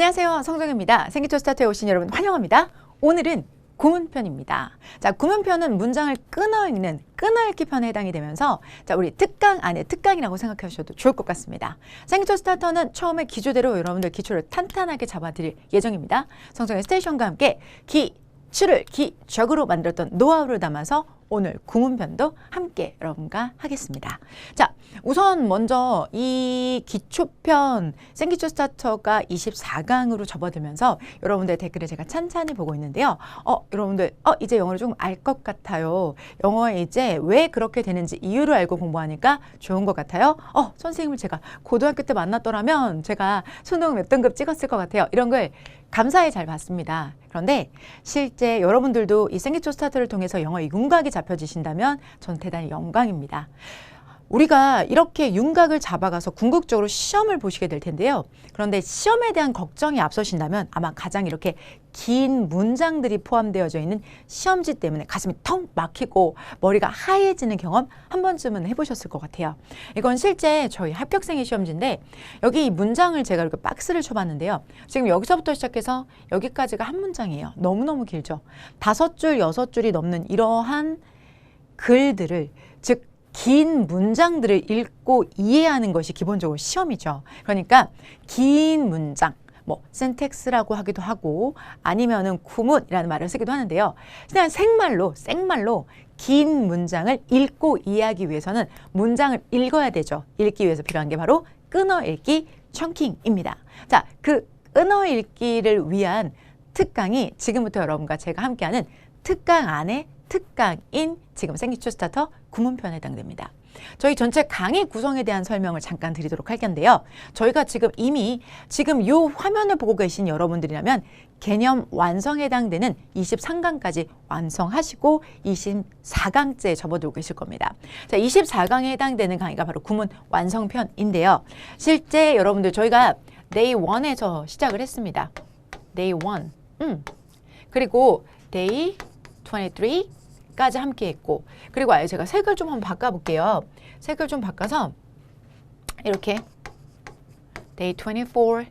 안녕하세요. 성정입니다. 생기초 스타트에 오신 여러분 환영합니다. 오늘은 구문편입니다. 자, 구문편은 문장을 끊어읽는 끊어읽기 편에 해당이 되면서 자, 우리 특강 안에 특강이라고 생각하셔도 좋을 것 같습니다. 생기초 스타터는 처음에 기조대로 여러분들 기초를 탄탄하게 잡아드릴 예정입니다. 성정의 스테이션과 함께 기출을 기적으로 만들었던 노하우를 담아서 오늘 구문편도 함께 여러분과 하겠습니다. 자, 우선 먼저 이 기초편 생기초 스타터가 24강으로 접어들면서 여러분들 댓글을 제가 찬찬히 보고 있는데요. 여러분들 이제 영어를 조금 알 것 같아요. 영어에 이제 왜 그렇게 되는지 이유를 알고 공부하니까 좋은 것 같아요. 선생님을 제가 고등학교 때 만났더라면 제가 수능 몇 등급 찍었을 것 같아요. 이런 걸 감사히 잘 봤습니다. 그런데 실제 여러분들도 이 생기초 스타트를 통해서 영어의 윤곽이 잡혀지신다면 전 대단히 영광입니다. 우리가 이렇게 윤곽을 잡아가서 궁극적으로 시험을 보시게 될 텐데요. 그런데 시험에 대한 걱정이 앞서신다면 아마 가장 이렇게 긴 문장들이 포함되어져 있는 시험지 때문에 가슴이 텅 막히고 머리가 하얘지는 경험 한 번쯤은 해보셨을 것 같아요. 이건 실제 저희 합격생의 시험지인데 여기 이 문장을 제가 이렇게 박스를 쳐봤는데요. 지금 여기서부터 시작해서 여기까지가 한 문장이에요. 너무너무 길죠. 5줄, 6줄이 넘는 이러한 글들을 즉 긴 문장들을 읽고 이해하는 것이 기본적으로 시험이죠. 그러니까 긴 문장, 뭐 센텍스라고 하기도 하고 아니면은 구문이라는 말을 쓰기도 하는데요. 그냥 생말로 긴 문장을 읽고 이해하기 위해서는 문장을 읽어야 되죠. 읽기 위해서 필요한 게 바로 끊어읽기 청킹입니다. 자, 그 끊어읽기를 위한 특강이 지금부터 여러분과 제가 함께하는 특강 안에 특강인 지금 생기초 스타터 구문편에 해당됩니다. 저희 전체 강의 구성에 대한 설명을 잠깐 드리도록 할 건데요. 저희가 이미 이 화면을 보고 계신 여러분들이라면 개념 완성에 해당되는 23강까지 완성하시고 24강째에 접어들고 계실 겁니다. 자, 24강에 해당되는 강의가 바로 구문 완성편인데요. 실제 여러분들 저희가 Day 1에서 시작을 했습니다. Day 1. 그리고 Day 23까지 함께 했고 그리고 아예 제가 색을 좀 한번 바꿔볼게요. 색을 좀 바꿔서 이렇게 Day 24,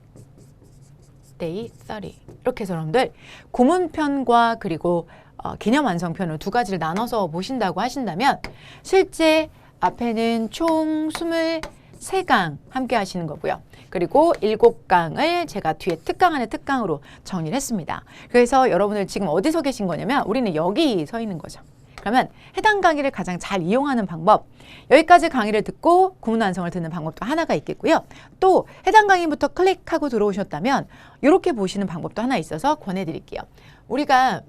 Day 30 이렇게 해서 여러분들 구문편과 그리고 개념 완성편으로 두 가지를 나눠서 보신다고 하신다면 실제 앞에는 총 23강 함께 하시는 거고요. 그리고 7강을 제가 뒤에 특강 안에 특강으로 정리를 했습니다. 그래서 여러분들 지금 어디서 계신 거냐면 우리는 여기 서 있는 거죠. 그러면 해당 강의를 가장 잘 이용하는 방법, 여기까지 강의를 듣고 구문 완성을 듣는 방법도 하나가 있겠고요. 또 해당 강의부터 클릭하고 들어오셨다면 이렇게 보시는 방법도 하나 있어서 권해드릴게요. 우리가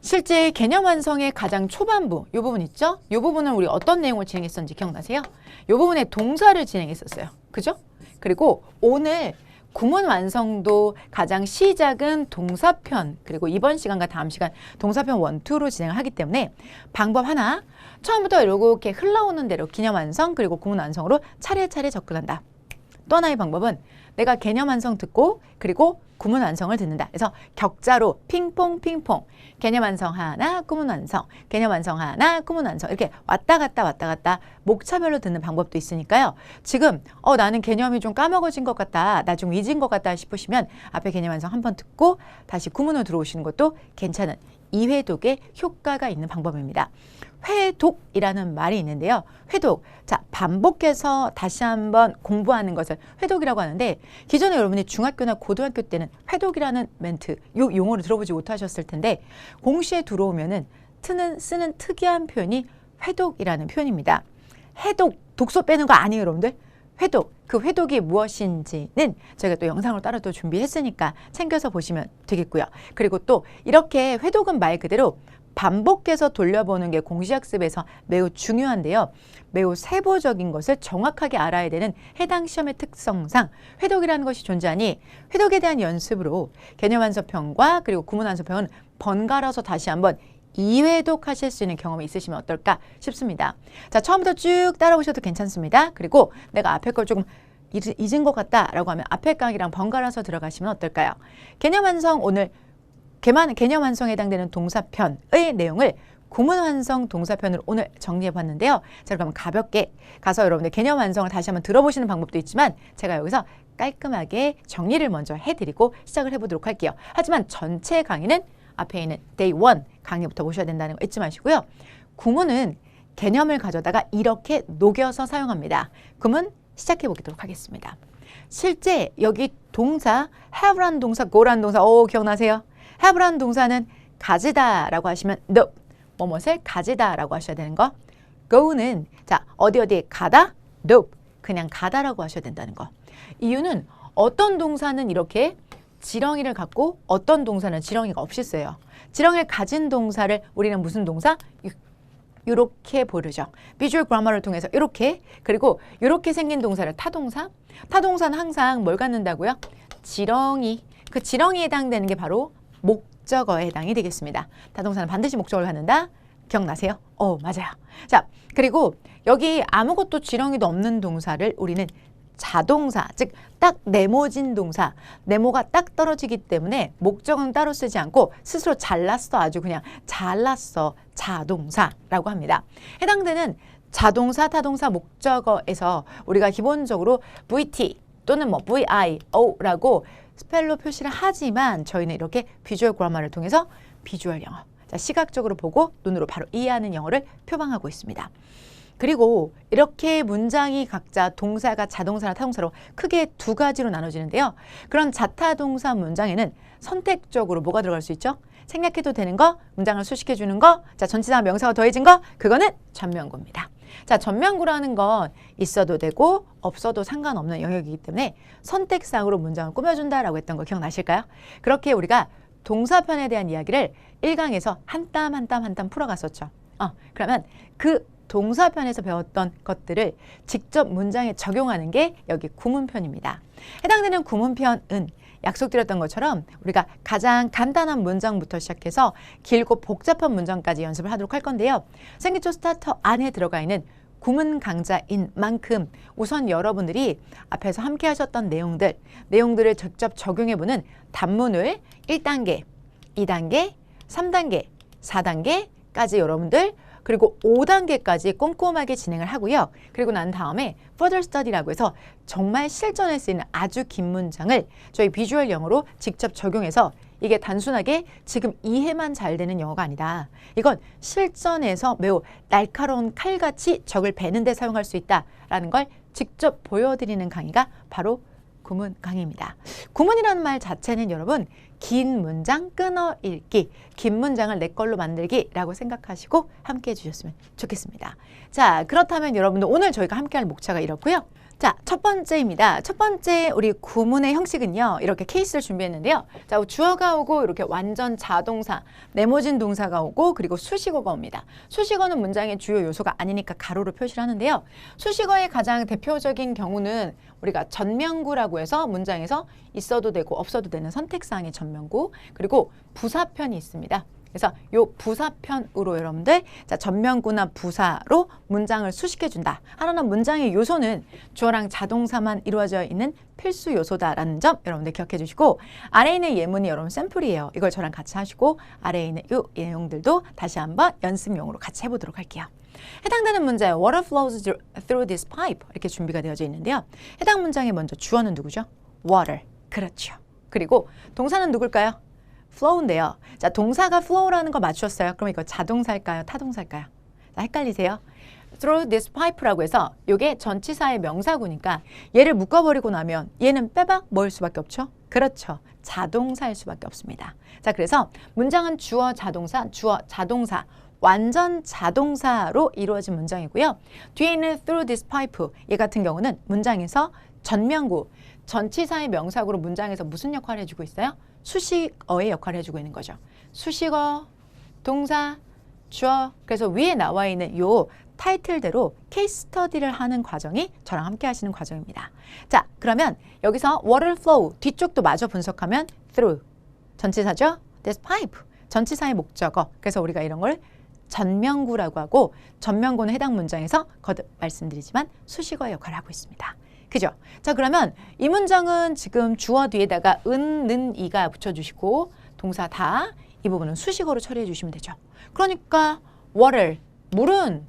실제 개념 완성의 가장 초반부 이 부분 있죠? 이 부분은 우리 어떤 내용을 진행했었는지 기억나세요? 이 부분에 동사를 진행했었어요. 그죠? 그리고 오늘 구문 완성도 가장 시작은 동사편 그리고 이번 시간과 다음 시간 동사편 1, 2로 진행을 하기 때문에 방법 하나 처음부터 이렇게 흘러오는 대로 개념 완성 그리고 구문 완성으로 차례차례 접근한다. 또 하나의 방법은 내가 개념 완성 듣고 그리고 구문 완성을 듣는다. 그래서 격자로 핑퐁 개념 완성 하나 구문 완성 개념 완성 하나 구문 완성 이렇게 왔다 갔다 목차별로 듣는 방법도 있으니까요. 지금 나는 개념이 좀 까먹어진 것 같다. 나 좀 잊은 것 같다 싶으시면 앞에 개념 완성 한번 듣고 다시 구문으로 들어오시는 것도 괜찮은 이회독의 효과가 있는 방법입니다. 회독이라는 말이 있는데요. 회독. 자, 반복해서 다시 한번 공부하는 것을 회독이라고 하는데 기존에 여러분이 중학교나 고등학교 때는 회독이라는 멘트, 요 용어를 들어보지 못하셨을 텐데 공시에 들어오면은 쓰는 특이한 표현이 회독이라는 표현입니다. 해독, 독소 빼는 거 아니에요, 여러분들. 회독, 그 회독이 무엇인지는 저희가 또 영상으로 따로 또 준비했으니까 챙겨서 보시면 되겠고요. 그리고 또 이렇게 회독은 말 그대로 반복해서 돌려보는 게 공시학습에서 매우 중요한데요. 매우 세부적인 것을 정확하게 알아야 되는 해당 시험의 특성상 회독이라는 것이 존재하니 회독에 대한 연습으로 개념 완성편과 그리고 구문 완성편은 번갈아서 다시 한번 2회독 하실 수 있는 경험이 있으시면 어떨까 싶습니다. 자, 처음부터 쭉 따라오셔도 괜찮습니다. 그리고 내가 앞에 걸 조금 잊은 것 같다라고 하면 앞에 강의랑 번갈아서 들어가시면 어떨까요? 개념 완성 오늘 개념 완성에 해당되는 동사편의 내용을 구문 완성 동사편으로 오늘 정리해 봤는데요. 자, 그럼 가볍게 가서 여러분들 개념 완성을 다시 한번 들어보시는 방법도 있지만 제가 여기서 깔끔하게 정리를 먼저 해드리고 시작을 해보도록 할게요. 하지만 전체 강의는 앞에 있는 Day 1 강의부터 보셔야 된다는 거 잊지 마시고요. 구문은 개념을 가져다가 이렇게 녹여서 사용합니다. 구문 시작해 보도록 하겠습니다. 실제 여기 동사 have란 동사, go란 동사 기억나세요? have란 동사는 가지다라고 하시면 no, 뭐뭇을 가지다라고 하셔야 되는 거. go는 자 어디에 가다? no, 그냥 가다라고 하셔야 된다는 거. 이유는 어떤 동사는 이렇게 지렁이를 갖고 어떤 동사는 지렁이가 없이 써요. 지렁이를 가진 동사를 우리는 무슨 동사? 이렇게 부르죠. 비주얼 그라머를 통해서 이렇게, 그리고 이렇게 생긴 동사를 타동사. 타동사는 항상 뭘 갖는다고요? 지렁이. 그 지렁이에 해당되는 게 바로 목적어에 해당이 되겠습니다. 타동사는 반드시 목적어를 갖는다. 기억나세요? 맞아요. 자, 그리고 여기 아무것도 지렁이도 없는 동사를 우리는 자동사, 즉 딱 네모진 동사, 네모가 딱 떨어지기 때문에 목적은 따로 쓰지 않고 스스로 잘랐어, 아주 그냥 잘랐어, 자동사라고 합니다. 해당되는 자동사, 타동사, 목적어에서 우리가 기본적으로 VT 또는 뭐 VIO라고 스펠로 표시를 하지만 저희는 이렇게 비주얼 그라머를 통해서 비주얼 영어, 자, 시각적으로 보고 눈으로 바로 이해하는 영어를 표방하고 있습니다. 그리고 이렇게 문장이 각자 동사가 자동사나 타동사로 크게 두 가지로 나눠지는데요. 그런 자타동사 문장에는 선택적으로 뭐가 들어갈 수 있죠? 생략해도 되는 거, 문장을 수식해 주는 거, 자, 전치사 명사가 더해진 거, 그거는 전면구입니다. 자, 전면구라는 건 있어도 되고 없어도 상관없는 영역이기 때문에 선택상으로 문장을 꾸며준다라고 했던 거 기억나실까요? 그렇게 우리가 동사편에 대한 이야기를 1강에서 한 땀 한 땀 한 땀 풀어갔었죠. 그러면 그 동사편에서 배웠던 것들을 직접 문장에 적용하는 게 여기 구문편입니다. 해당되는 구문편은 약속드렸던 것처럼 우리가 가장 간단한 문장부터 시작해서 길고 복잡한 문장까지 연습을 하도록 할 건데요. 생기초 스타터 안에 들어가 있는 구문 강좌인 만큼 우선 여러분들이 앞에서 함께 하셨던 내용들을 직접 적용해보는 단문을 1단계, 2단계, 3단계, 4단계까지 여러분들 그리고 5단계까지 꼼꼼하게 진행을 하고요. 그리고 난 다음에 further study라고 해서 정말 실전에 쓰이는 아주 긴 문장을 저희 비주얼 영어로 직접 적용해서 이게 단순하게 지금 이해만 잘 되는 영어가 아니다. 이건 실전에서 매우 날카로운 칼같이 적을 베는 데 사용할 수 있다라는 걸 직접 보여드리는 강의가 바로 구문 강의입니다. 구문이라는 말 자체는 여러분 긴 문장 끊어 읽기, 긴 문장을 내 걸로 만들기라고 생각하시고 함께 해주셨으면 좋겠습니다. 자, 그렇다면 여러분들 오늘 저희가 함께할 목차가 이렇고요. 자, 첫 번째입니다. 첫 번째 우리 구문의 형식은요. 이렇게 케이스를 준비했는데요. 자, 주어가 오고 이렇게 완전 자동사, 네모진 동사가 오고 그리고 수식어가 옵니다. 수식어는 문장의 주요 요소가 아니니까 가로로 표시를 하는데요. 수식어의 가장 대표적인 경우는 우리가 전면구라고 해서 문장에서 있어도 되고 없어도 되는 선택사항의 전면구, 그리고 부사편이 있습니다. 그래서 요 부사편으로 여러분들 자 전면구나 부사로 문장을 수식해준다. 하나는 문장의 요소는 주어랑 자동사만 이루어져 있는 필수 요소다라는 점 여러분들 기억해 주시고, 아래에 있는 예문이 여러분 샘플이에요. 이걸 저랑 같이 하시고 아래에 있는 요 내용들도 다시 한번 연습용으로 같이 해보도록 할게요. 해당되는 문제 Water flows through this pipe 이렇게 준비가 되어져 있는데요. 해당 문장의 먼저 주어는 누구죠? Water. 그렇죠. 그리고 동사는 누굴까요? flow인데요. 자, 동사가 flow라는 거 맞추셨어요. 그럼 이거 자동사일까요? 타동사일까요? 자, 헷갈리세요? through this pipe라고 해서 이게 전치사의 명사구니까 얘를 묶어버리고 나면 얘는 빼박 뭐일 수밖에 없죠? 그렇죠. 자동사일 수밖에 없습니다. 자, 그래서 문장은 주어 자동사, 주어 자동사, 완전 자동사로 이루어진 문장이고요. 뒤에 있는 through this pipe 얘 같은 경우는 문장에서 전면구, 전치사의 명사구로 문장에서 무슨 역할을 해주고 있어요? 수식어의 역할을 해주고 있는 거죠. 수식어, 동사, 주어. 그래서 위에 나와 있는 요 타이틀대로 케이스 스터디를 하는 과정이 저랑 함께 하시는 과정입니다. 자, 그러면 여기서 water flow 뒤쪽도 마저 분석하면 through 전치사죠. this pipe 전치사의 목적어. 그래서 우리가 이런 걸 전면구라고 하고, 전면구는 해당 문장에서 거듭 말씀드리지만 수식어의 역할을 하고 있습니다. 그죠? 자, 그러면 이 문장은 지금 주어 뒤에다가 은, 는, 이가 붙여주시고 동사 다 이 부분은 수식어로 처리해 주시면 되죠. 그러니까 water, 물은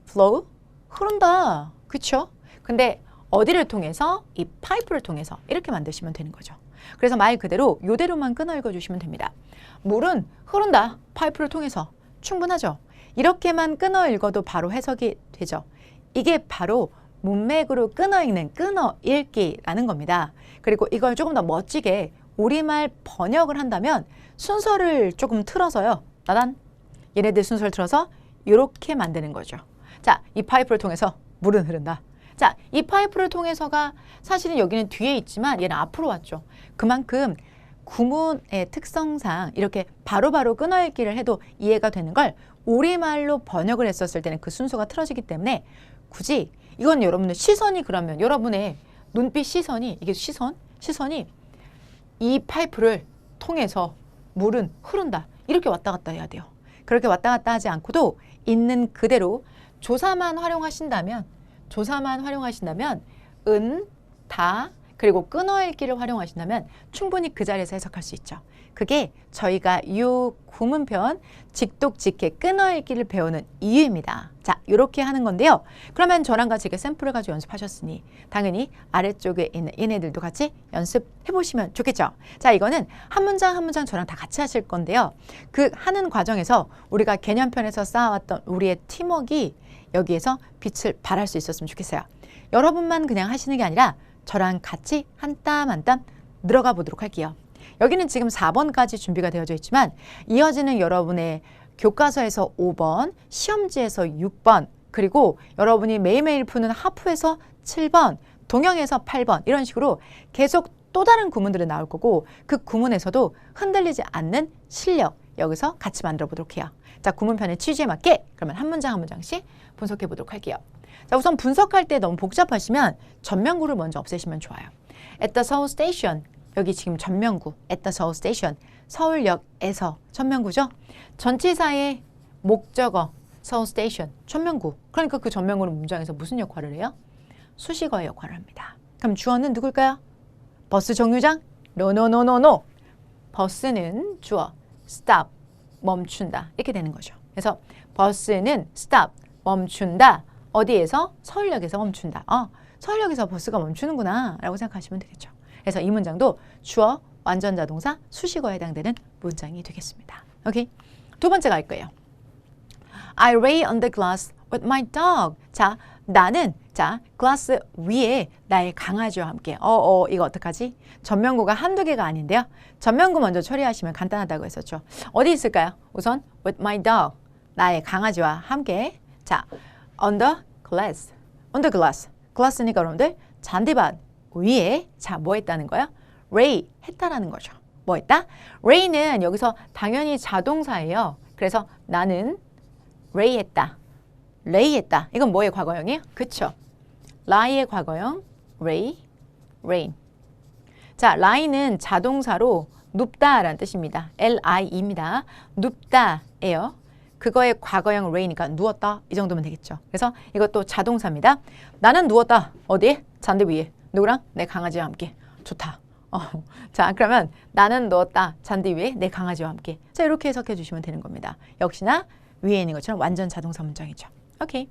flow, 흐른다. 그쵸? 근데 어디를 통해서? 이 파이프를 통해서 이렇게 만드시면 되는 거죠. 그래서 말 그대로 요대로만 끊어 읽어주시면 됩니다. 물은 흐른다. 파이프를 통해서. 충분하죠? 이렇게만 끊어 읽어도 바로 해석이 되죠. 이게 바로 문맥으로 끊어 읽는 끊어 읽기라는 겁니다. 그리고 이걸 조금 더 멋지게 우리말 번역을 한다면 순서를 조금 틀어서요. 나단 얘네들 순서를 틀어서 이렇게 만드는 거죠. 자, 이 파이프를 통해서 물은 흐른다. 자, 이 파이프를 통해서가 사실은 여기는 뒤에 있지만 얘는 앞으로 왔죠. 그만큼 구문의 특성상 이렇게 바로바로 끊어 읽기를 해도 이해가 되는 걸 우리말로 번역을 했었을 때는 그 순서가 틀어지기 때문에 굳이 이건 여러분의 시선이 그러면 여러분의 눈빛 시선이 이게 시선이 이 파이프를 통해서 물은 흐른다. 이렇게 왔다 갔다 해야 돼요. 그렇게 왔다 갔다 하지 않고도 있는 그대로 조사만 활용하신다면 은, 다, 그리고 끊어 읽기를 활용하신다면 충분히 그 자리에서 해석할 수 있죠. 그게 저희가 이 구문편 직독직해 끊어 읽기를 배우는 이유입니다. 자, 이렇게 하는 건데요. 그러면 저랑 같이 이렇게 샘플을 가지고 연습하셨으니 당연히 아래쪽에 있는 얘네들도 같이 연습해 보시면 좋겠죠. 자, 이거는 한 문장 한 문장 저랑 다 같이 하실 건데요. 그 하는 과정에서 우리가 개념편에서 쌓아왔던 우리의 팀워크가 여기에서 빛을 발할 수 있었으면 좋겠어요. 여러분만 그냥 하시는 게 아니라 저랑 같이 한 땀 한 땀 들어가 보도록 할게요. 여기는 지금 4번까지 준비가 되어져 있지만 이어지는 여러분의 교과서에서 5번, 시험지에서 6번, 그리고 여러분이 매일매일 푸는 하프에서 7번, 동영에서 8번 이런 식으로 계속 또 다른 구문들이 나올 거고 그 구문에서도 흔들리지 않는 실력 여기서 같이 만들어 보도록 해요. 자, 구문편의 취지에 맞게 그러면 한 문장 한 문장씩 분석해 보도록 할게요. 자, 우선 분석할 때 너무 복잡하시면 전면구를 먼저 없애시면 좋아요. At the Seoul Station. 여기 지금 전면구. At the Seoul Station. 서울역에서 전면구죠. 전치사의 목적어 Seoul Station. 전면구. 그러니까 그 전면구는 문장에서 무슨 역할을 해요? 수식어의 역할을 합니다. 그럼 주어는 누굴까요? 버스 정류장? No. 버스는 주어. Stop. 멈춘다. 이렇게 되는 거죠. 그래서 버스는 stop. 멈춘다. 어디에서? 서울역에서 멈춘다. 서울역에서 버스가 멈추는구나 라고 생각하시면 되겠죠. 그래서 이 문장도 주어, 완전자동사, 수식어에 해당되는 문장이 되겠습니다. 오케이? 두 번째 갈 거예요. I lay on the glass with my dog. 자, 나는 글라스 위에 나의 강아지와 함께. 이거 어떡하지? 전면구가 한두 개가 아닌데요. 전면구 먼저 처리하시면 간단하다고 했었죠. 어디 있을까요? 우선 with my dog. 나의 강아지와 함께. 자, on the glass. glass니까 여러분들 잔디밭 위에 뭐 했다는 거예요? lay 했다라는 거죠. 뭐 했다? lay는 여기서 당연히 자동사예요. 그래서 나는 lay 했다. 이건 뭐의 과거형이에요? 그쵸? lie의 과거형 lay, rain. 자, lie는 자동사로 눕다라는 뜻입니다. lie입니다. 눕다예요. 그거의 과거형 lay니까 누웠다 이 정도면 되겠죠. 그래서 이것도 자동사입니다. 나는 누웠다. 어디에? 잔디 위에. 누구랑? 내 강아지와 함께. 좋다. 자, 그러면 나는 누웠다. 잔디 위에 내 강아지와 함께. 자, 이렇게 해석해 주시면 되는 겁니다. 역시나 위에 있는 것처럼 완전 자동사 문장이죠. 오케이.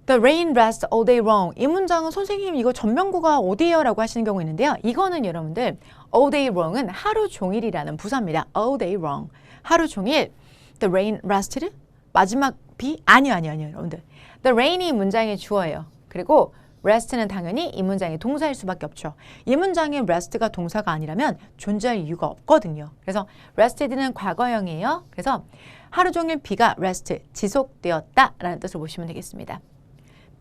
The rain rests all day long. 이 문장은 선생님 이거 전면구가 어디예요? 라고 하시는 경우 있는데요. 이거는 여러분들 all day long은 하루 종일이라는 부사입니다. all day long. 하루 종일 The rain rested? 마지막 비? 아니요, 여러분들. The rain이 문장의 주어예요. 그리고 rest는 당연히 이 문장의 동사일 수밖에 없죠. 이 문장에 rest가 동사가 아니라면 존재할 이유가 없거든요. 그래서 rested는 과거형이에요. 그래서 하루 종일 비가 rest, 지속되었다 라는 뜻을 보시면 되겠습니다.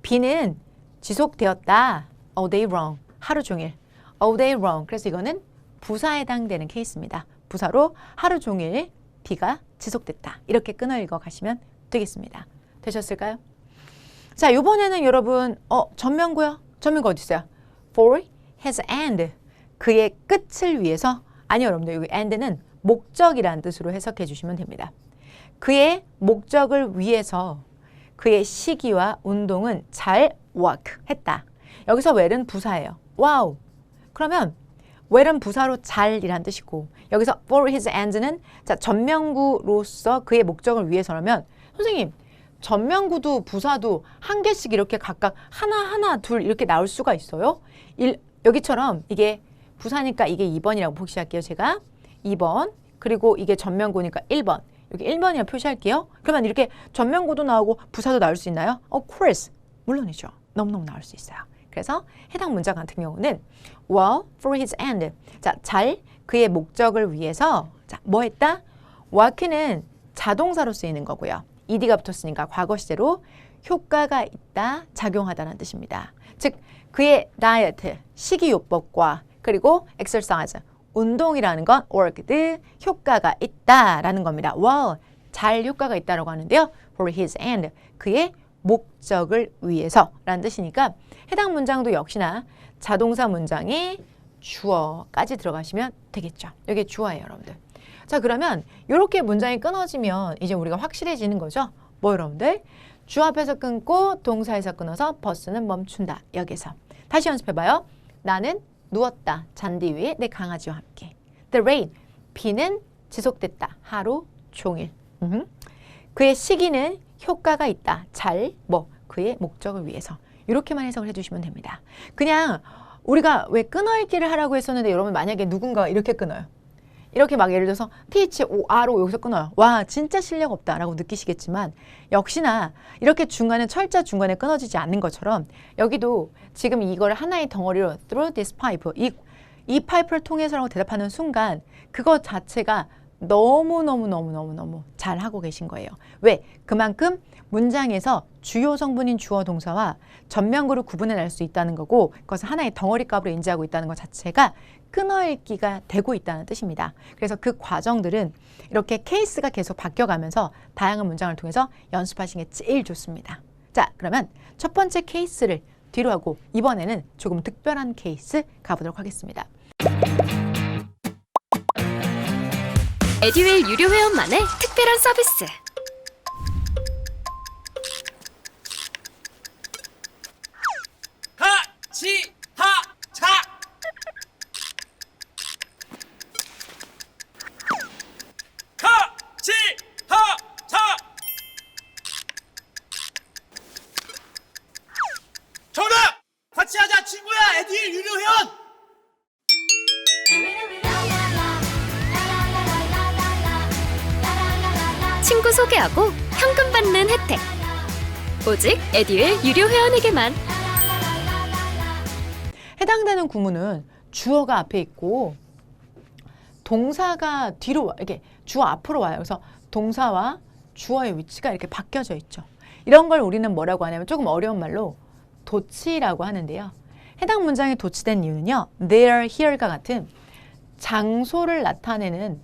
비는 지속되었다. all day long. 하루 종일. all day long. 그래서 이거는 부사에 해당되는 케이스입니다. 부사로 하루 종일 비가 지속됐다. 이렇게 끊어 읽어 가시면 되겠습니다. 되셨을까요? 자, 이번에는 여러분 전면구요. 전면구 어디 있어요? For his end. 그의 끝을 위해서. 아니요, 여러분들. 여기 end는 목적이라는 뜻으로 해석해 주시면 됩니다. 그의 목적을 위해서 그의 시기와 운동은 잘 work 했다. 여기서 well은 부사예요. 와우. 그러면 well은 부사로 잘이란 뜻이고 여기서 for his end는 자, 전명구로서 그의 목적을 위해서라면 선생님 전명구도 부사도 한 개씩 이렇게 각각 하나 둘 이렇게 나올 수가 있어요? 여기처럼 이게 부사니까 이게 2번이라고 표시할게요. 제가 2번 그리고 이게 전명구니까 1번 여기 1번이라고 표시할게요. 그러면 이렇게 전명구도 나오고 부사도 나올 수 있나요? Of course. 물론이죠. 너무너무 나올 수 있어요. 그래서 해당 문장 같은 경우는 well for his end. 자, 잘 그의 목적을 위해서 자, 뭐 했다? walk는 자동사로 쓰이는 거고요. ed가 붙었으니까 과거 시제로 효과가 있다, 작용하다는 뜻입니다. 즉 그의 다이어트, 식이요법과 그리고 exercise, 운동이라는 건 worked, 효과가 있다라는 겁니다. well, 잘 효과가 있다라고 하는데요. for his end, 그의 목적을 위해서라는 뜻이니까 해당 문장도 역시나 자동사 문장에 주어까지 들어가시면 되겠죠. 여기 주어예요, 여러분들. 자, 그러면 이렇게 문장이 끊어지면 이제 우리가 확실해지는 거죠. 뭐 여러분들? 주어 앞에서 끊고 동사에서 끊어서 버스는 멈춘다. 여기서. 다시 연습해봐요. 나는 누웠다. 잔디 위에 내 강아지와 함께. The rain, 비는 지속됐다. 하루 종일. 그의 시기는 효과가 있다. 잘, 그의 목적을 위해서. 이렇게만 해석을 해주시면 됩니다. 그냥 우리가 왜 끊어읽기를 하라고 했었는데 여러분 만약에 누군가 이렇게 끊어요. 이렇게 막 예를 들어서 THOR로 여기서 끊어요. 와 진짜 실력 없다라고 느끼시겠지만 역시나 이렇게 중간에 철자 중간에 끊어지지 않는 것처럼 여기도 지금 이걸 하나의 덩어리로 through this pipe 이 파이프를 통해서라고 대답하는 순간 그거 자체가 너무 잘하고 계신 거예요. 왜? 그만큼 문장에서 주요 성분인 주어 동사와 전명구를 구분해낼 수 있다는 거고 그것을 하나의 덩어리 값으로 인지하고 있다는 것 자체가 끊어읽기가 되고 있다는 뜻입니다. 그래서 그 과정들은 이렇게 케이스가 계속 바뀌어가면서 다양한 문장을 통해서 연습하시는 게 제일 좋습니다. 자, 그러면 첫 번째 케이스를 뒤로 하고 이번에는 조금 특별한 케이스 가보도록 하겠습니다. 에듀윌 유료 회원만의 특별한 서비스. 같이 하자. 같이 하자. 정답! 같이 하자 친구야. 에듀윌 유료 회원. 친구 소개하고 현금 받는 혜택. 오직 에듀윌 유료 회원에게만. 해당되는 구문은 주어가 앞에 있고 동사가 뒤로 와, 이렇게 주어 앞으로 와요. 그래서 동사와 주어의 위치가 이렇게 바뀌어져 있죠. 이런 걸 우리는 뭐라고 하냐면 조금 어려운 말로 도치라고 하는데요. 해당 문장이 도치된 이유는요. there, here가 같은 장소를 나타내는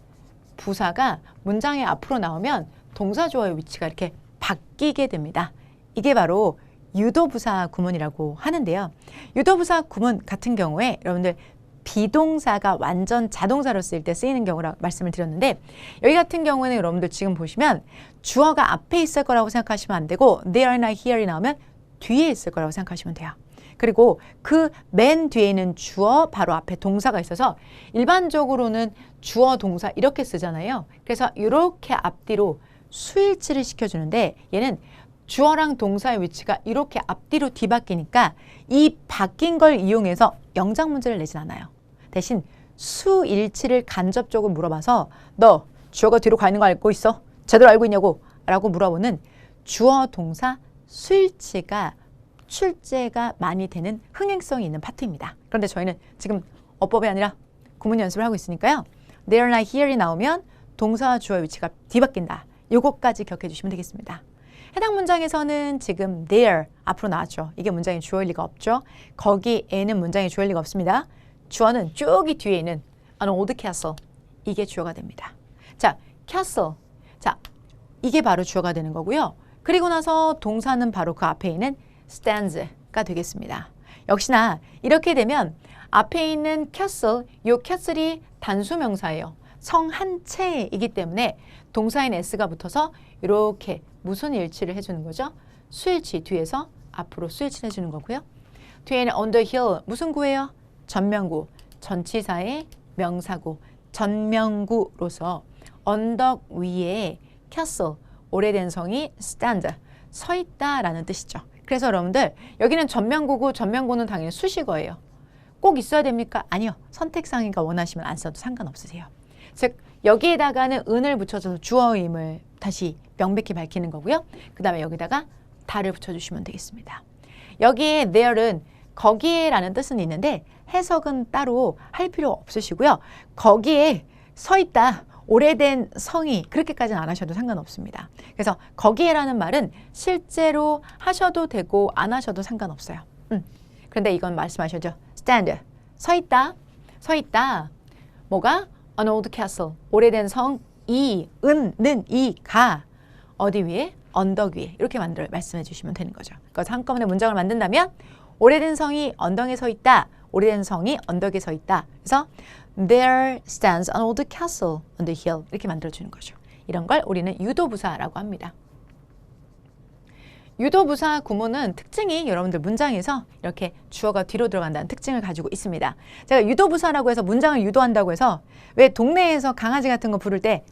부사가 문장의 앞으로 나오면 동사 주어의 위치가 이렇게 바뀌게 됩니다. 이게 바로 유도부사 구문이라고 하는데요. 유도부사 구문 같은 경우에 여러분들 비동사가 완전 자동사로 쓰일 때 쓰이는 경우라고 말씀을 드렸는데 여기 같은 경우에는 여러분들 지금 보시면 주어가 앞에 있을 거라고 생각하시면 안 되고 there나 here이 나오면 뒤에 있을 거라고 생각하시면 돼요. 그리고 그 맨 뒤에 있는 주어 바로 앞에 동사가 있어서 일반적으로는 주어 동사 이렇게 쓰잖아요. 그래서 이렇게 앞뒤로 수일치를 시켜주는데 얘는 주어랑 동사의 위치가 이렇게 앞뒤로 뒤바뀌니까 이 바뀐 걸 이용해서 영작 문제를 내진 않아요. 대신 수일치를 간접적으로 물어봐서 너 주어가 뒤로 가 있는 거 알고 있어? 제대로 알고 있냐고? 라고 물어보는 주어 동사 수일치가 출제가 많이 되는 흥행성이 있는 파트입니다. 그런데 저희는 지금 어법이 아니라 구문 연습을 하고 있으니까요. there나 here이 나오면 동사와 주어의 위치가 뒤바뀐다. 요것까지 기억해 주시면 되겠습니다. 해당 문장에서는 지금 there 앞으로 나왔죠. 이게 문장의 주어일 리가 없죠. 거기에는 문장의 주어일 리가 없습니다. 주어는 저기 뒤에 있는 an old castle. 이게 주어가 됩니다. 자, castle. 자, 이게 바로 주어가 되는 거고요. 그리고 나서 동사는 바로 그 앞에 있는 stands가 되겠습니다. 역시나 이렇게 되면 앞에 있는 castle, 요 castle이 단수명사예요. 성 한 채이기 때문에 동사인 s가 붙어서 이렇게 무슨 일치를 해주는 거죠? 수일치 뒤에서 앞으로 수일치를 해주는 거고요. 뒤에는 on the hill 무슨 구예요? 전명구. 전치사의 명사구, 전명구로서 언덕 위에 castle, 오래된 성이 stand, 서 있다라는 뜻이죠. 그래서 여러분들 여기는 전명구고 전명구는 당연히 수식어예요. 꼭 있어야 됩니까? 아니요. 선택상이가 원하시면 안 써도 상관없으세요. 즉 여기에다가는 은을 붙여줘서 주어임을 다시 명백히 밝히는 거고요. 그 다음에 여기다가 다를 붙여주시면 되겠습니다. 여기에 there는 거기에라는 뜻은 있는데 해석은 따로 할 필요 없으시고요. 거기에 서 있다. 오래된 성이 그렇게까지는 안 하셔도 상관없습니다. 그래서 거기에라는 말은 실제로 하셔도 되고 안 하셔도 상관없어요. 그런데 이건 말씀하셨죠. stand, 서 있다. 서 있다. 뭐가? An old castle, 오래된 성, 는, 가. 어디 위에? 언덕 위에. 이렇게 말씀해 주시면 되는 거죠. 그래서 한꺼번에 문장을 만든다면 오래된 성이 언덕에 서 있다. 오래된 성이 언덕에 서 있다. 그래서 There stands an old castle on the hill. 이렇게 만들어주는 거죠. 이런 걸 우리는 유도부사라고 합니다. 유도부사 구문은 특징이 여러분들 문장에서 이렇게 주어가 뒤로 들어간다는 특징을 가지고 있습니다. 제가 유도부사라고 해서 문장을 유도한다고 해서 왜 동네에서 강아지 같은 거 부를 때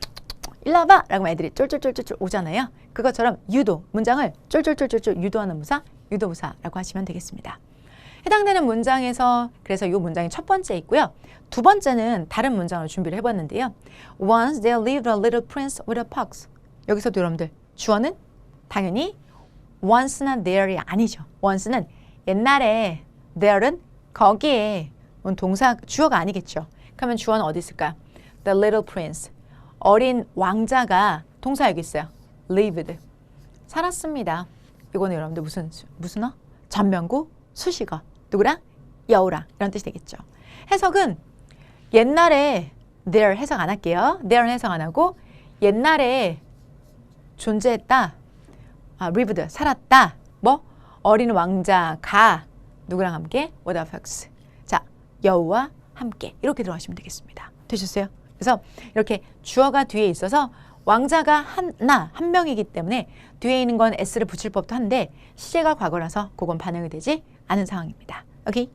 일로 와봐! 라고 애들이 쫄쫄쫄쫄 오잖아요. 그것처럼 유도, 문장을 쫄쫄쫄쫄 유도하는 부사, 유도부사라고 하시면 되겠습니다. 해당되는 문장에서 그래서 이 문장이 첫 번째 있고요. 두 번째는 다른 문장을 준비를 해봤는데요. Once there lived a little prince with a pox. 여기서도 여러분들 주어는 당연히 once나 there이 아니죠. once는 옛날에, there는 거기에, 동사 주어가 아니겠죠. 그러면 주어는 어디 있을까요? The little prince. 어린 왕자가 동사 여기 있어요. lived. 살았습니다. 이거는 여러분들 무슨 전명구, 수식어. 누구랑? 여우랑. 이런 뜻이 되겠죠. 해석은 옛날에 there 해석 안 할게요. there 해석 안 하고 옛날에 존재했다. lived. 살았다. 뭐? 어린 왕자가 누구랑 함께? with a fox. 자, 여우와 함께. 이렇게 들어가시면 되겠습니다. 되셨어요? 그래서 이렇게 주어가 뒤에 있어서 왕자가 한 명이기 때문에 뒤에 있는 건 s를 붙일 법도 한데 시제가 과거라서 그건 반영이 되지 않은 상황입니다. 오케이?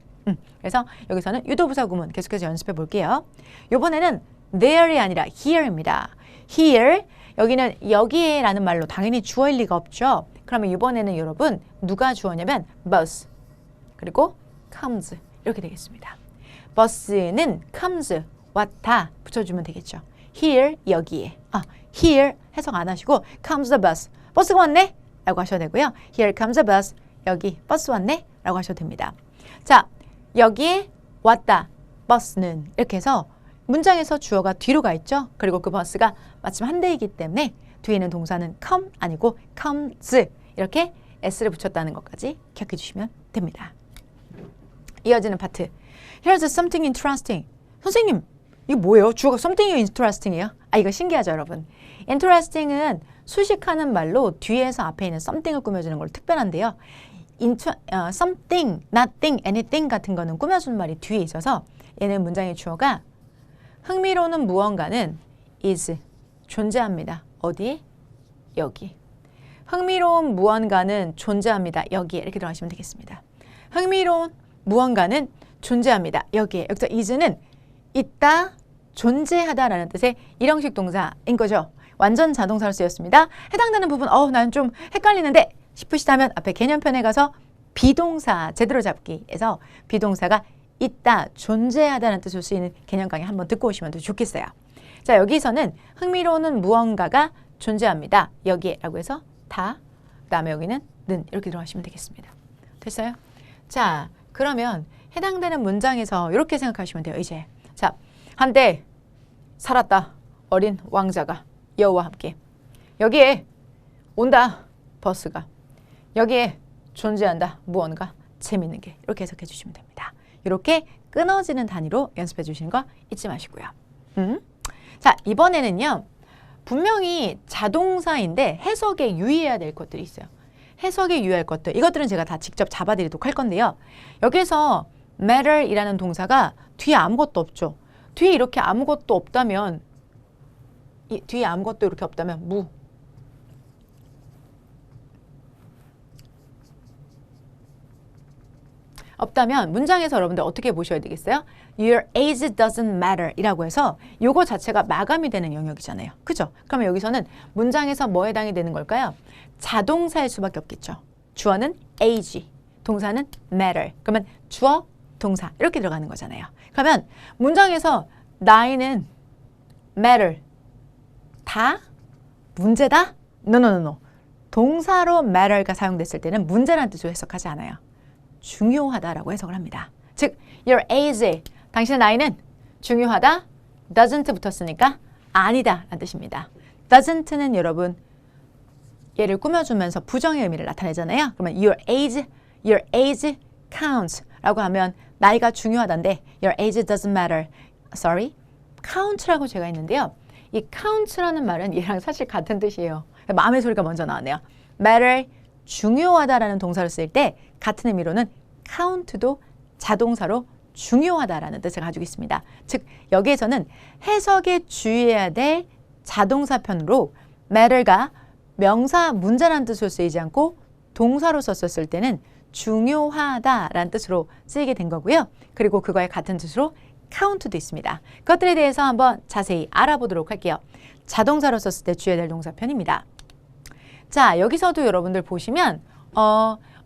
그래서 여기서는 유도부사 구문 계속해서 연습해 볼게요. 이번에는 there이 아니라 here입니다. here, 여기는 여기에라는 말로 당연히 주어일 리가 없죠. 그러면 이번에는 여러분 누가 주어냐면 bus, 그리고 comes 이렇게 되겠습니다. bus는 comes, 왔다 붙여주면 되겠죠. here, 여기에. here 해석 안 하시고 comes the bus. 버스가 왔네? 라고 하셔도 되고요. Here comes the bus. 여기 버스 왔네? 라고 하셔도 됩니다. 자, 여기에 왔다. 버스는 이렇게 해서 문장에서 주어가 뒤로 가 있죠. 그리고 그 버스가 마침 한 대이기 때문에 뒤에 있는 동사는 come 아니고 comes. 이렇게 s를 붙였다는 것까지 기억해 주시면 됩니다. 이어지는 파트. Here's something interesting. 선생님, 이게 뭐예요? 주어가 something이 interesting이에요? 이거 신기하죠, 여러분? interesting은 수식하는 말로 뒤에서 앞에 있는 something을 꾸며주는 걸로 특별한데요. something, nothing, anything 같은 거는 꾸며주는 말이 뒤에 있어서 얘는 문장의 주어가 흥미로운 무언가는 is, 존재합니다. 어디? 여기. 흥미로운 무언가는 존재합니다. 여기에. 이렇게 들어가시면 되겠습니다. 흥미로운 무언가는 존재합니다. 여기에. 여기서 is는 있다, 존재하다라는 뜻의 일형식 동사인 거죠. 완전 자동사로 쓰였습니다. 해당되는 부분, 나는 좀 헷갈리는데 싶으시다면 앞에 개념편에 가서 비동사 제대로 잡기에서 비동사가 있다, 존재하다는 뜻으로 쓰이는 개념 강의 한번 듣고 오시면 더 좋겠어요. 자, 여기서는 흥미로운 무언가가 존재합니다. 여기에 라고 해서 다, 그 다음에 여기는 는 이렇게 들어가시면 되겠습니다. 됐어요? 자, 그러면 해당되는 문장에서 이렇게 생각하시면 돼요. 이제 자, 한때 살았다. 어린 왕자가 여우와 함께. 여기에 온다. 버스가. 여기에 존재한다. 무언가 재밌는 게. 이렇게 해석해 주시면 됩니다. 이렇게 끊어지는 단위로 연습해 주시는 거 잊지 마시고요. 자, 이번에는요. 분명히 자동사인데 해석에 유의해야 될 것들이 있어요. 해석에 유의할 것들. 이것들은 제가 다 직접 잡아드리도록 할 건데요. 여기서 matter이라는 동사가 뒤에 아무것도 없죠. 뒤에 이렇게 아무것도 없다면 뒤에 아무것도 이렇게 없다면 무. 없다면 문장에서 여러분들 어떻게 보셔야 되겠어요? Your age doesn't matter 이라고 해서 요거 자체가 마감이 되는 영역이잖아요. 그죠? 그러면 여기서는 문장에서 뭐에 해당이 되는 걸까요? 자동사일 수밖에 없겠죠. 주어는 age, 동사는 matter. 그러면 주어, 동사 이렇게 들어가는 거잖아요. 그러면 문장에서 나이는 matter 다 문제다? No. 동사로 matter가 사용됐을 때는 문제라는 뜻으로 해석하지 않아요. 중요하다라고 해석을 합니다. 즉, your age, 당신의 나이는 중요하다, doesn't 붙었으니까 아니다 라는 뜻입니다. doesn't는 여러분 얘를 꾸며주면서 부정의 의미를 나타내잖아요. 그러면 your age counts 라고 하면 나이가 중요하다인데 your age doesn't matter. Sorry, count라고 제가 있는데요. 이 count라는 말은 얘랑 사실 같은 뜻이에요. 마음의 소리가 먼저 나왔네요. matter, 중요하다라는 동사를 쓸 때 같은 의미로는 count도 자동사로 중요하다라는 뜻을 가지고 있습니다. 즉 여기에서는 해석에 주의해야 될 자동사편으로 matter가 명사 문제라는 뜻으로 쓰이지 않고 동사로 썼을 때는 중요하다라는 뜻으로 쓰이게 된 거고요. 그리고 그거에 같은 뜻으로 count도 있습니다. 그것들에 대해서 한번 자세히 알아보도록 할게요. 자동사로 썼을 때 주의해야 될 동사편입니다. 자, 여기서도 여러분들 보시면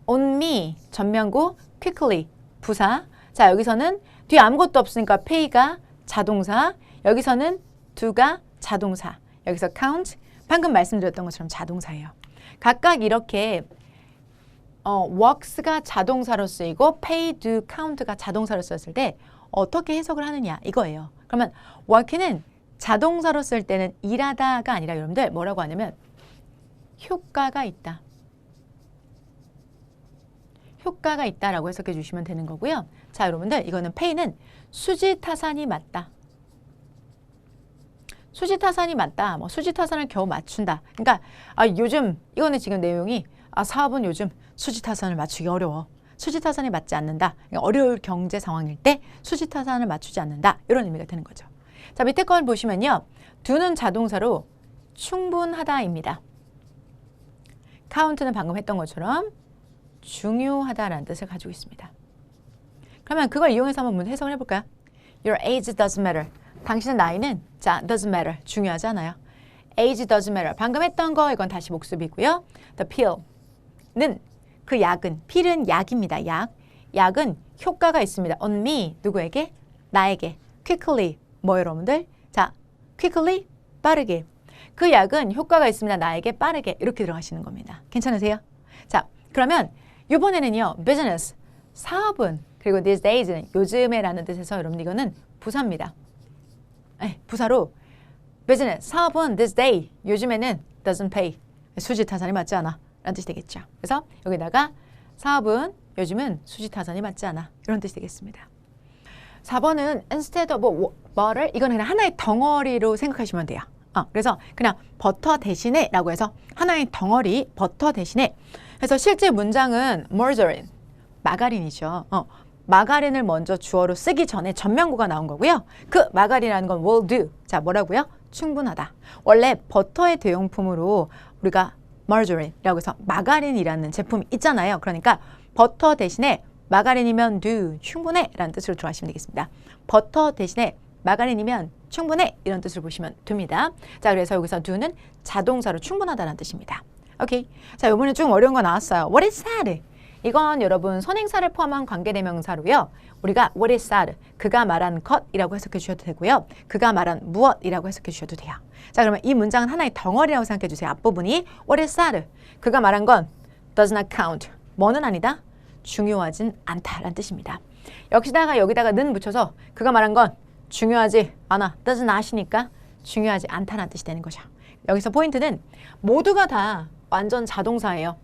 on me, 전면구, quickly, 부사. 자, 여기서는 뒤에 아무것도 없으니까 pay가 자동사, 여기서는 do가 자동사, 여기서 count, 방금 말씀드렸던 것처럼 자동사예요. 각각 이렇게 works가 자동사로 쓰이고 pay, do, count가 자동사로 썼을 때 어떻게 해석을 하느냐 이거예요. 그러면 work는 자동사로 쓸 때는 일하다가 아니라 여러분들 뭐라고 하냐면 효과가 있다. 효과가 있다라고 해석해 주시면 되는 거고요. 자, 여러분들 이거는 pay는 수지타산이 맞다. 수지타산이 맞다. 뭐 수지타산을 겨우 맞춘다. 그러니까 요즘 이거는 지금 내용이 사업은 요즘 수지타산을 맞추기 어려워. 수지타산이 맞지 않는다. 그러니까 어려울 경제 상황일 때 수지타산을 맞추지 않는다. 이런 의미가 되는 거죠. 자, 밑에 걸 보시면요. do는 자동사로 충분하다입니다. count는 방금 했던 것처럼 중요하다라는 뜻을 가지고 있습니다. 그러면 그걸 이용해서 한번 해석을 해볼까요? Your age doesn't matter. 당신의 나이는 자 doesn't matter. 중요하지 않아요. age doesn't matter. 방금 했던 거 이건 다시 복습이고요. The pill는 그 약은 pill은 약입니다. 약은 효과가 있습니다. on me 누구에게? 나에게. quickly 뭐 여러분들? 자 quickly 빠르게. 그 약은 효과가 있습니다. 나에게 빠르게 이렇게 들어가시는 겁니다. 괜찮으세요? 자 그러면 이번에는요. business 사업은 그리고 these days는 요즘에라는 뜻에서 여러분 이거는 부사입니다. 부사로 business 사업은 this day 요즘에는 doesn't pay 수지타산이 맞지 않아 라는 뜻이 되겠죠. 그래서 여기다가 사업은 요즘은 수지타산이 맞지 않아 이런 뜻이 되겠습니다. 4번은 instead of 뭐를 이거는 그냥 하나의 덩어리로 생각하시면 돼요. 그래서 그냥 버터 대신에 라고 해서 하나의 덩어리 버터 대신에 그래서 실제 문장은 margarine 마가린이죠. 마가린을 먼저 주어로 쓰기 전에 전면구가 나온 거고요. 그 마가린이라는 건 will do. 자, 뭐라고요? 충분하다. 원래 버터의 대용품으로 우리가 margarine이라고 해서 마가린이라는 제품이 있잖아요. 그러니까 버터 대신에 마가린이면 do, 충분해 라는 뜻으로 들어가시면 되겠습니다. 버터 대신에 마가린이면 충분해 이런 뜻을 보시면 됩니다. 자, 그래서 여기서 do는 자동사로 충분하다라는 뜻입니다. 오케이. 자, 이번에 좀 어려운 거 나왔어요. What is sad? 이건 여러분 선행사를 포함한 관계대명사로요. 우리가 what is sad? 그가 말한 것이라고 해석해 주셔도 되고요. 그가 말한 무엇이라고 해석해 주셔도 돼요. 자, 그러면 이 문장은 하나의 덩어리라고 생각해 주세요. 앞부분이 what is sad? 그가 말한 건 does not count. 뭐는 아니다? 중요하진 않다라는 뜻입니다. 역시다가 여기다가 는 붙여서 그가 말한 건 중요하지 않아. does not이니까 중요하지 않다라는 뜻이 되는 거죠. 여기서 포인트는 모두가 다 완전 자동사예요.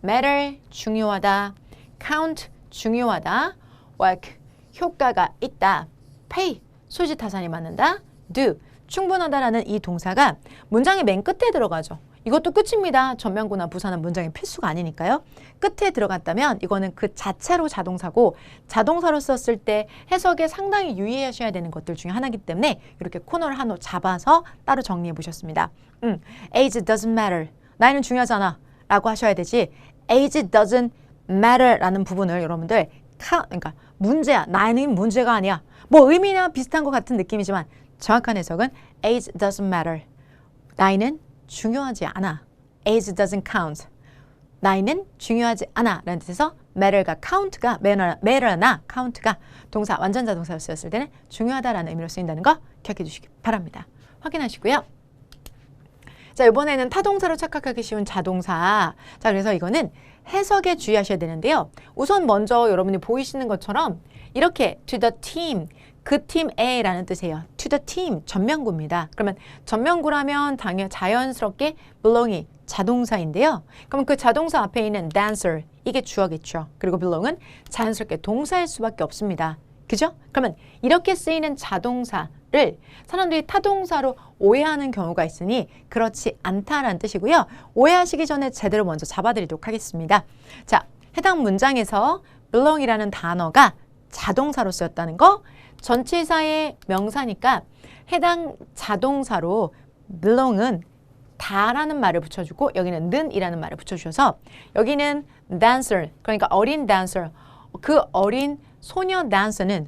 matter 중요하다, count 중요하다, work 효과가 있다, pay 수지타산이 맞는다, do 충분하다라는 이 동사가 문장의 맨 끝에 들어가죠. 이것도 끝입니다. 전면구나 부사는 문장의 필수가 아니니까요. 끝에 들어갔다면 이거는 그 자체로 자동사고 자동사로 썼을 때 해석에 상당히 유의하셔야 되는 것들 중에 하나이기 때문에 이렇게 코너를 하나 잡아서 따로 정리해 보셨습니다. age doesn't matter. 나이는 중요하지 않아 라고 하셔야 되지 age doesn't matter 라는 부분을 여러분들 그러니까 문제야. 나는 문제가 아니야. 뭐 의미나 비슷한 것 같은 느낌이지만 정확한 해석은 age doesn't matter. 나이는 중요하지 않아. age doesn't count. 나이는 중요하지 않아 라는 뜻에서 matter가 count가 matter나 count가 동사 완전자 동사로 쓰였을 때는 중요하다라는 의미로 쓰인다는 거 기억해 주시기 바랍니다. 확인하시고요. 자, 이번에는 타동사로 착각하기 쉬운 자동사. 자, 그래서 이거는 해석에 주의하셔야 되는데요. 우선 먼저 여러분이 보이시는 것처럼 이렇게 to the team, 그 팀에라는 뜻이에요. to the team, 전면구입니다. 그러면 전면구라면 자연스럽게 belong이 자동사인데요. 그럼 그 자동사 앞에 있는 dancer, 이게 주어겠죠. 그리고 belong은 자연스럽게 동사일 수밖에 없습니다. 그죠? 그러면 이렇게 쓰이는 자동사를 사람들이 타동사로 오해하는 경우가 있으니 그렇지 않다라는 뜻이고요. 오해하시기 전에 제대로 먼저 잡아드리도록 하겠습니다. 자, 해당 문장에서 belong이라는 단어가 자동사로 쓰였다는 거, 전치사의 명사니까 해당 자동사로 belong은 다라는 말을 붙여주고 여기는 는이라는 말을 붙여주셔서 여기는 dancer, 그러니까 어린 dancer, 그 어린 소녀 댄서는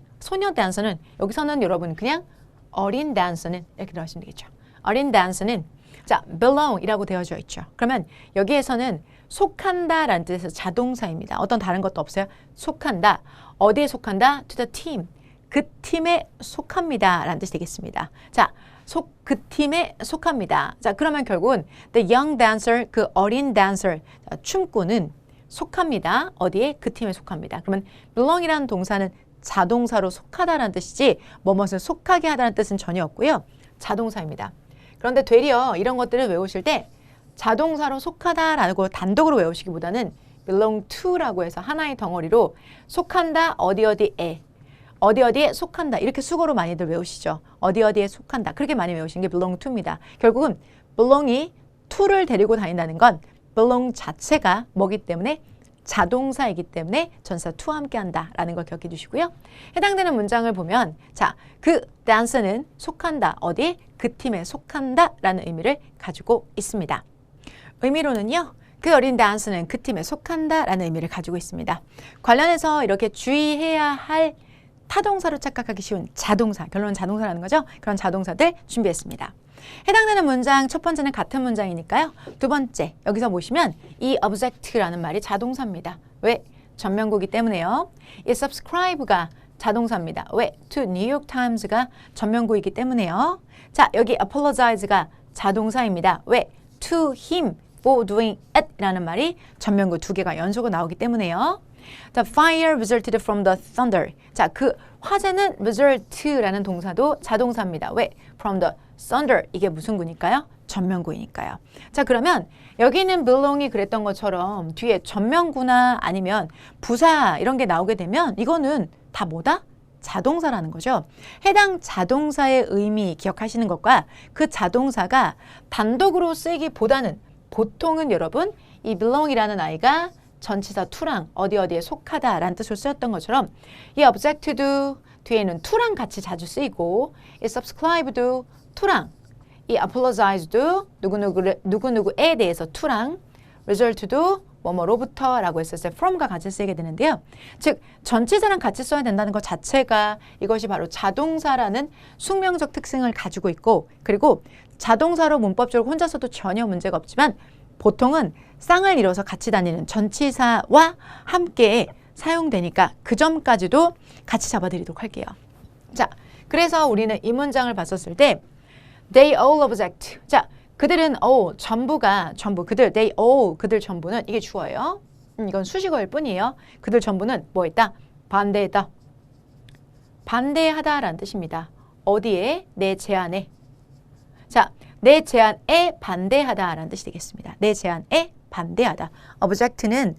여기서는 여러분 그냥 어린 댄서는 이렇게 들어가시면 되겠죠. 어린 댄서는 자 belong이라고 되어져 있죠. 그러면 여기에서는 속한다라는 뜻에서 자동사입니다. 어떤 다른 것도 없어요. 속한다. 어디에 속한다? To the team. 그 팀에 속합니다 라는 뜻이 되겠습니다. 자, 그 팀에 속합니다. 자, 그러면 결국은 the young dancer, 그 어린 dancer, 춤꾼은 속합니다. 어디에? 그 팀에 속합니다. 그러면 belong이라는 동사는 자동사로 속하다라는 뜻이지 뭐뭇을 속하게 하다는 뜻은 전혀 없고요. 자동사입니다. 그런데 되려 이런 것들을 외우실 때 자동사로 속하다라고 단독으로 외우시기보다는 belong to라고 해서 하나의 덩어리로 속한다, 어디에 속한다 이렇게 수거로 많이들 외우시죠. 어디에 속한다 그렇게 많이 외우시는 게 belong to입니다. 결국은 belong이 to를 데리고 다닌다는 건 belong 자체가 뭐기 때문에 자동사이기 때문에 전사 to와 함께 한다라는 걸 기억해 주시고요. 해당되는 문장을 보면 자, 그 dance는 속한다. 어디? 그 팀에 속한다라는 의미를 가지고 있습니다. 의미로는요. 그 어린 dance는 그 팀에 속한다라는 의미를 가지고 있습니다. 관련해서 이렇게 주의해야 할 타동사로 착각하기 쉬운 자동사, 결론은 자동사라는 거죠. 그런 자동사들 준비했습니다. 해당되는 문장 첫 번째는 같은 문장이니까요. 두 번째 여기서 보시면 이 object라는 말이 자동사입니다. 왜? 전면구기 때문에요. 이 subscribe가 자동사입니다. 왜? To New York Times가 전면구이기 때문에요. 자, 여기 apologize가 자동사입니다. 왜? To him for doing it 라는 말이 전면구 두 개가 연속으로 나오기 때문에요. The fire resulted from the thunder. 자, 그 화재는 result라는 동사도 자동사입니다. 왜? From the thunder. 이게 무슨 구니까요? 전면구이니까요. 자, 그러면 여기는 belong이 그랬던 것처럼 뒤에 전면구나 아니면 부사 이런 게 나오게 되면 이거는 다 뭐다? 자동사라는 거죠. 해당 자동사의 의미 기억하시는 것과 그 자동사가 단독으로 쓰이기보다는 보통은 여러분 이 belong이라는 아이가 전치사 to랑 어디에 속하다라는 뜻으로 쓰였던 것처럼 이 object도 뒤에는 to랑 같이 자주 쓰이고 이 subscribe도 to랑 이 apologize도 누구누구에 대해서 to랑 result도 뭐뭐로부터 라고 했었을 때 from과 같이 쓰이게 되는데요. 즉 전치사랑 같이 써야 된다는 것 자체가 이것이 바로 자동사라는 숙명적 특징을 가지고 있고 그리고 자동사로 문법적으로 혼자 써도 전혀 문제가 없지만 보통은 쌍을 이뤄서 같이 다니는 전치사와 함께 사용되니까 그 점까지도 같이 잡아드리도록 할게요. 자, 그래서 우리는 이 문장을 봤었을 때 they all object. 자, 그들은 all, 그들, they all, 그들 전부는 이게 주어예요. 이건 수식어일 뿐이에요. 그들 전부는 뭐 했다? 반대했다. 반대하다라는 뜻입니다. 어디에? 내 제안에. 자, 내 제안에 반대하다라는 뜻이 되겠습니다. 내 제안에 반대하다. object는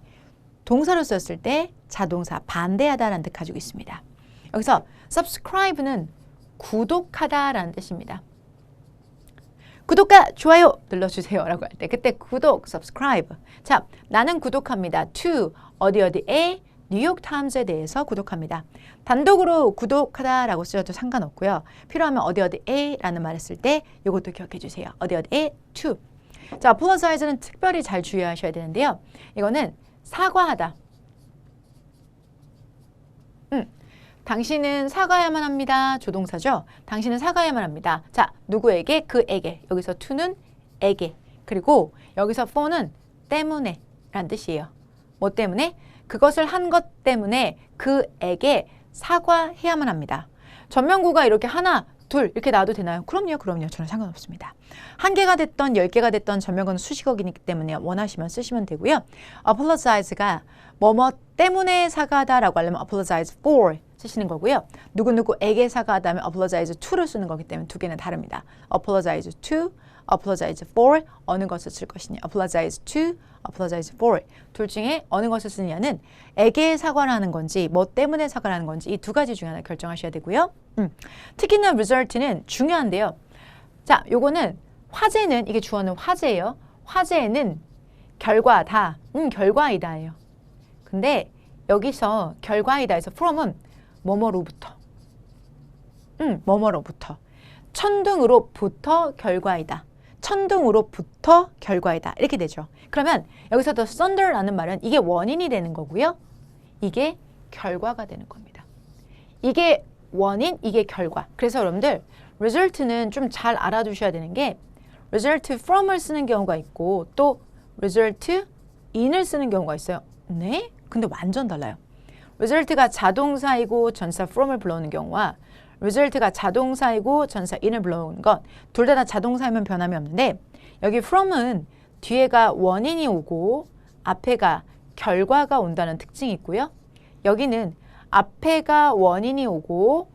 동사로 썼을 때 자동사 반대하다라는 뜻 가지고 있습니다. 여기서 subscribe는 구독하다라는 뜻입니다. 구독과 좋아요 눌러주세요 라고 할 때 그때 구독, subscribe. 자, 나는 구독합니다. to 어디에 뉴욕 타임즈에 대해서 구독합니다. 단독으로 구독하다라고 쓰셔도 상관없고요. 필요하면 어디에 라는 말을 쓸 때 이것도 기억해 주세요. 어디에 to. 자, apologize는 특별히 잘 주의하셔야 되는데요. 이거는 사과하다. 당신은 사과야만 합니다. 조동사죠. 당신은 사과야만 합니다. 자, 누구에게? 그에게. 여기서 to는 에게. 그리고 여기서 for는 때문에 라는 뜻이에요. 뭐 때문에? 그것을 한 것 때문에 그에게 사과해야만 합니다. 전명구가 이렇게 하나, 둘 이렇게 놔도 되나요? 그럼요. 저는 상관없습니다. 한 개가 됐던 10개가 됐던 전명구는 수식어이기 때문에 원하시면 쓰시면 되고요. apologize가 뭐뭐 때문에 사과하다라고 하려면 apologize for 쓰시는 거고요. 누구누구에게 사과하다면 apologize to를 쓰는 거기 때문에 두 개는 다릅니다. apologize to, apologize for 어느 것을 쓸 것이냐. apologize to, apologize for 둘 중에 어느 것을 쓰느냐는 에게 사과를 하는 건지 뭐 때문에 사과를 하는 건지 이 두 가지 중에 하나 결정하셔야 되고요. 특히나 result는 중요한데요. 자, 요거는 화제는 이게 주어는 화제예요. 화제는 결과다. 결과이다예요. 근데 여기서 결과이다에서 from은 뭐뭐로부터. 뭐뭐로부터. 천둥으로부터 결과이다. 천둥으로부터 결과이다. 이렇게 되죠. 그러면 여기서 the thunder라는 말은 이게 원인이 되는 거고요. 이게 결과가 되는 겁니다. 이게 원인, 이게 결과. 그래서 여러분들 result는 좀 잘 알아두셔야 되는 게 result from을 쓰는 경우가 있고 또 result in을 쓰는 경우가 있어요. 네? 근데 완전 달라요. result가 자동사이고 전사 from을 불러오는 경우와 result가 자동사이고 전사 in을 불러오는 것 둘 다 자동사이면 변함이 없는데 여기 from은 뒤에가 원인이 오고 앞에가 결과가 온다는 특징이 있고요. 여기는 앞에가 원인이 오고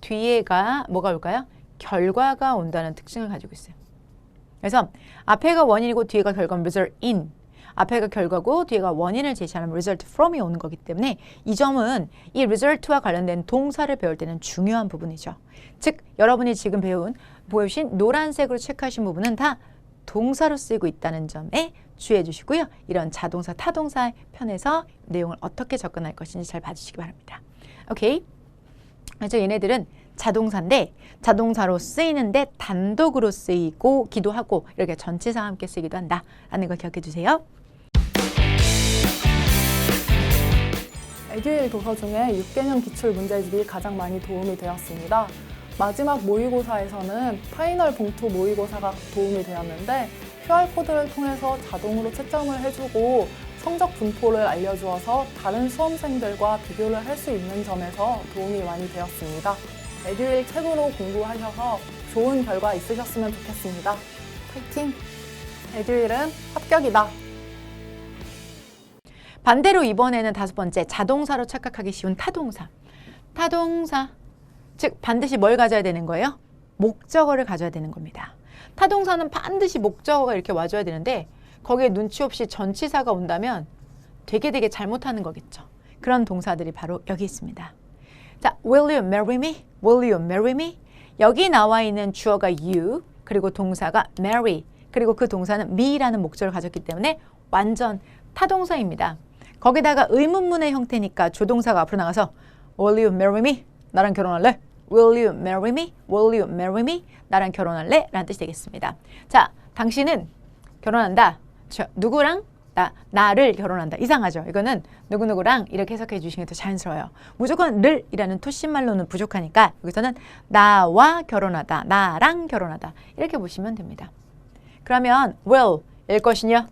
뒤에가 뭐가 올까요? 결과가 온다는 특징을 가지고 있어요. 그래서 앞에가 원인이고 뒤에가 결과는 result in 앞에가 결과고 뒤에가 원인을 제시하는 result from이 오는 거기 때문에 이 점은 이 result와 관련된 동사를 배울 때는 중요한 부분이죠. 즉 여러분이 지금 보여주신 노란색으로 체크하신 부분은 다 동사로 쓰이고 있다는 점에 주의해 주시고요. 이런 자동사, 타동사 편에서 내용을 어떻게 접근할 것인지 잘 봐주시기 바랍니다. 오케이? 그래서 얘네들은 자동사인데 자동사로 쓰이는데 단독으로 쓰이고 기도 하고 이렇게 전치사와 함께 쓰이기도 한다라는 걸 기억해 주세요. 에듀윌 도서 중에 6개년 기출 문제집이 가장 많이 도움이 되었습니다. 마지막 모의고사에서는 파이널 봉투 모의고사가 도움이 되었는데 QR코드를 통해서 자동으로 채점을 해주고 성적 분포를 알려주어서 다른 수험생들과 비교를 할 수 있는 점에서 도움이 많이 되었습니다. 에듀윌 책으로 공부하셔서 좋은 결과 있으셨으면 좋겠습니다. 파이팅! 에듀윌은 합격이다! 반대로 이번에는 5번째 자동사로 착각하기 쉬운 타동사. 타동사, 즉 반드시 뭘 가져야 되는 거예요? 목적어를 가져야 되는 겁니다. 타동사는 반드시 목적어가 이렇게 와줘야 되는데 거기에 눈치 없이 전치사가 온다면 되게 잘못하는 거겠죠. 그런 동사들이 바로 여기 있습니다. 자, will you marry me? Will you marry me? 여기 나와 있는 주어가 you, 그리고 동사가 marry, 그리고 그 동사는 me라는 목적을 가졌기 때문에 완전 타동사입니다. 거기다가 의문문의 형태니까 조동사가 앞으로 나가서 Will you marry me? 나랑 결혼할래? Will you marry me? Will you marry me? 나랑 결혼할래? 라는 뜻이 되겠습니다. 자, 당신은 결혼한다. 누구랑? 나를 결혼한다. 이상하죠? 이거는 누구누구랑 이렇게 해석해 주시는 게 더 자연스러워요. 무조건 를이라는 토시말로는 부족하니까 여기서는 나와 결혼하다, 나랑 결혼하다 이렇게 보시면 됩니다. 그러면 will 일 것이냐?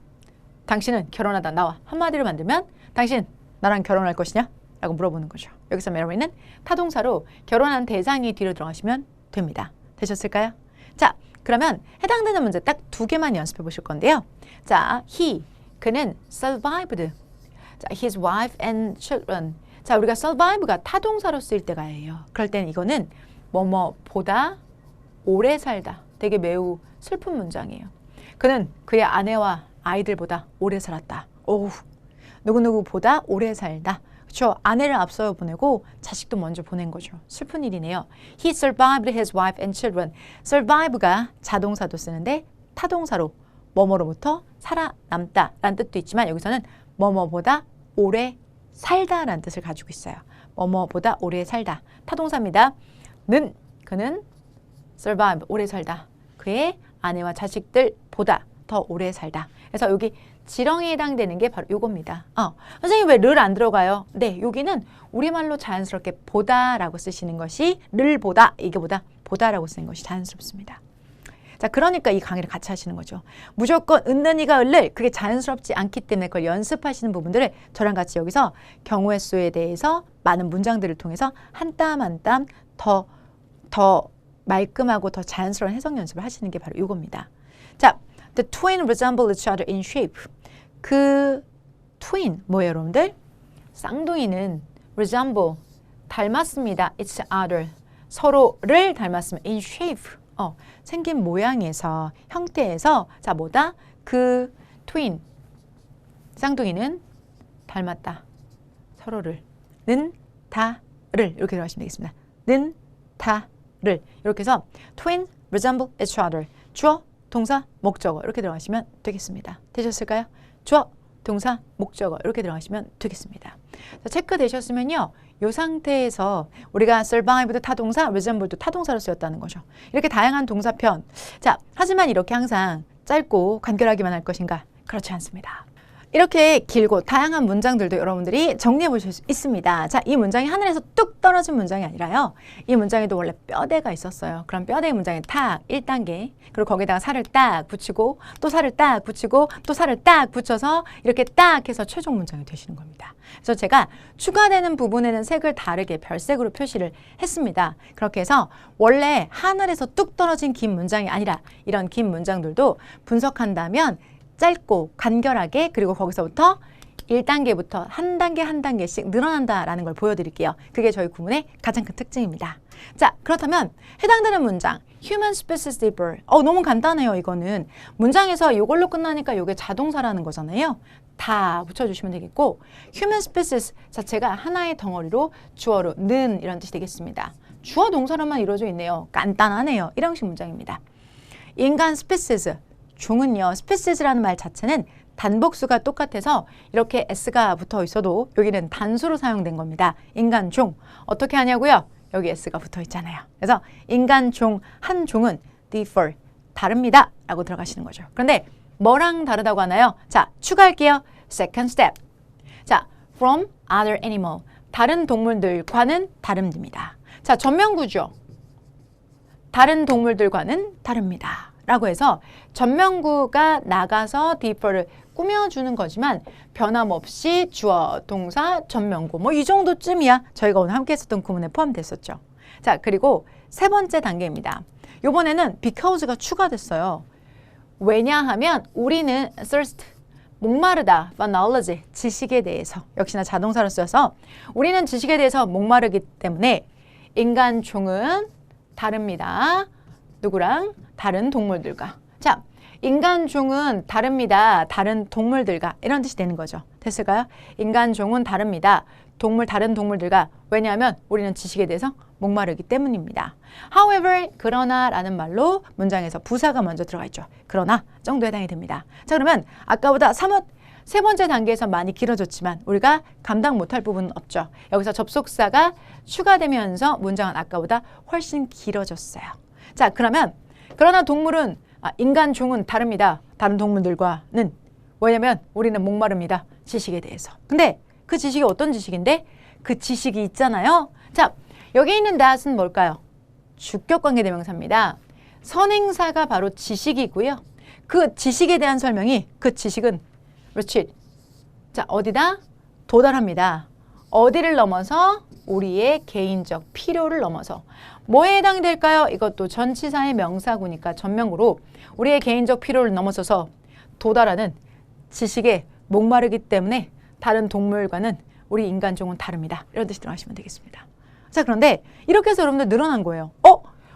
당신은 결혼하다 나와 한마디로 만들면 당신 나랑 결혼할 것이냐? 라고 물어보는 거죠. 여기서 marry는 타동사로 결혼한 대상이 뒤로 들어가시면 됩니다. 되셨을까요? 자, 그러면 해당되는 문제 딱 2개만 연습해 보실 건데요. 자, 그는 survived. 자, his wife and children. 자, 우리가 survive가 타동사로 쓰일 때가 예요. 그럴 때는 이거는 뭐뭐보다 오래 살다. 되게 매우 슬픈 문장이에요. 그는 그의 아내와 아이들보다 오래 살았다. 오우, 누구누구보다 오래 살다. 그렇죠? 아내를 앞서 보내고 자식도 먼저 보낸 거죠. 슬픈 일이네요. He survived his wife and children. survive가 자동사도 쓰는데 타동사로 뭐뭐로부터 살아남다 라는 뜻도 있지만 여기서는 뭐뭐보다 오래 살다 라는 뜻을 가지고 있어요. 뭐뭐보다 오래 살다. 타동사입니다. 그는 survive, 오래 살다. 그의 아내와 자식들보다 더 오래 살다. 그래서 여기 지렁이에 해당되는 게 바로 요겁니다. 선생님 왜 를 안 들어가요? 네, 여기는 우리말로 자연스럽게 보다라고 쓰시는 것이 를 보다, 이게 보다라고 쓰는 것이 자연스럽습니다. 자, 그러니까 이 강의를 같이 하시는 거죠. 무조건 은는이가 을를 그게 자연스럽지 않기 때문에 그걸 연습하시는 부분들을 저랑 같이 여기서 경우의 수에 대해서 많은 문장들을 통해서 한 땀 한 땀 더 말끔하고 더 자연스러운 해석 연습을 하시는 게 바로 이겁니다. 자, the twin resemble each other in shape. 그 twin 뭐예요, 여러분들? 쌍둥이는 resemble 닮았습니다. each other 서로를 닮았습니다. in shape 생긴 모양에서 형태에서 자 뭐다? 그 twin 쌍둥이는 닮았다. 서로를 는 다를 이렇게 들어가시면 되겠습니다. 는 다를 이렇게 해서 twin resemble each other 주어 동사 목적어 이렇게 들어가시면 되겠습니다. 되셨을까요? 주어 동사 목적어 이렇게 들어가시면 되겠습니다. 자, 체크 되셨으면요. 이 상태에서 우리가 survive도 타동사, resemble도 타동사로 쓰였다는 거죠. 이렇게 다양한 동사편. 자, 하지만 이렇게 항상 짧고 간결하기만 할 것인가? 그렇지 않습니다. 이렇게 길고 다양한 문장들도 여러분들이 정리해 보실 수 있습니다. 자, 이 문장이 하늘에서 뚝 떨어진 문장이 아니라요. 이 문장에도 원래 뼈대가 있었어요. 그럼 뼈대의 문장이 탁 1단계, 그리고 거기다가 살을 딱 붙이고 또 살을 딱 붙이고 또 살을 딱 붙여서 이렇게 딱 해서 최종 문장이 되시는 겁니다. 그래서 제가 추가되는 부분에는 색을 다르게 별색으로 표시를 했습니다. 그렇게 해서 원래 하늘에서 뚝 떨어진 긴 문장이 아니라 이런 긴 문장들도 분석한다면 짧고 간결하게 그리고 거기서부터 1단계부터 한 단계 한 단계씩 늘어난다라는 걸 보여드릴게요. 그게 저희 구문의 가장 큰 특징입니다. 자, 그렇다면 해당되는 문장 Human species differ. 너무 간단해요. 이거는 문장에서 이걸로 끝나니까 이게 자동사라는 거잖아요. 다 붙여주시면 되겠고 Human species 자체가 하나의 덩어리로 주어로 는 이런 뜻이 되겠습니다. 주어 동사로만 이루어져 있네요. 간단하네요. 이런 형식 문장입니다. 인간 species 종은요. species라는 말 자체는 단복수가 똑같아서 이렇게 s가 붙어 있어도 여기는 단수로 사용된 겁니다. 인간 종 어떻게 하냐고요? 여기 s가 붙어 있잖아요. 그래서 인간 종 한 종은 differ 다릅니다 라고 들어가시는 거죠. 그런데 뭐랑 다르다고 하나요? 자, 추가할게요. second step. 자, from other animal 다른 동물들과는 다릅니다. 자, 전면구죠. 다른 동물들과는 다릅니다. 라고 해서 전면구가 나가서 differ를 꾸며주는 거지만 변함없이 주어, 동사, 전면구 뭐 이 정도쯤이야 저희가 오늘 함께 했었던 구문에 포함됐었죠. 자, 그리고 세 번째 단계입니다. 이번에는 because가 추가됐어요. 왜냐하면 우리는 thirst, 목마르다, for knowledge, 지식에 대해서 역시나 자동사로 쓰여서 우리는 지식에 대해서 목마르기 때문에 인간 종은 다릅니다. 누구랑? 다른 동물들과. 자, 인간 종은 다릅니다. 다른 동물들과 이런 뜻이 되는 거죠. 됐을까요? 인간 종은 다릅니다. 다른 동물들과. 왜냐하면 우리는 지식에 대해서 목마르기 때문입니다. However, 그러나 라는 말로 문장에서 부사가 먼저 들어가 있죠. 그러나 정도에 해당이 됩니다. 자, 그러면 아까보다 세 번째 단계에서 많이 길어졌지만 우리가 감당 못할 부분은 없죠. 여기서 접속사가 추가되면서 문장은 아까보다 훨씬 길어졌어요. 자, 그러나 동물은 인간 종은 다릅니다. 다른 동물들과는. 왜냐면 우리는 목마릅니다. 지식에 대해서. 근데 그 지식이 어떤 지식인데? 그 지식이 있잖아요. 자, 여기 있는 that은 뭘까요? 주격관계대명사입니다. 선행사가 바로 지식이고요. 그 지식에 대한 설명이 그 지식은 그렇지. 자, 어디다? 도달합니다. 어디를 넘어서? 우리의 개인적 필요를 넘어서. 뭐에 해당이 될까요? 이것도 전치사의 명사구니까 전명구로 우리의 개인적 필요를 넘어서서 도달하는 지식에 목마르기 때문에 다른 동물과는 우리 인간종은 다릅니다. 이런 뜻이 들어가시면 되겠습니다. 자, 그런데 이렇게 해서 여러분들 늘어난 거예요.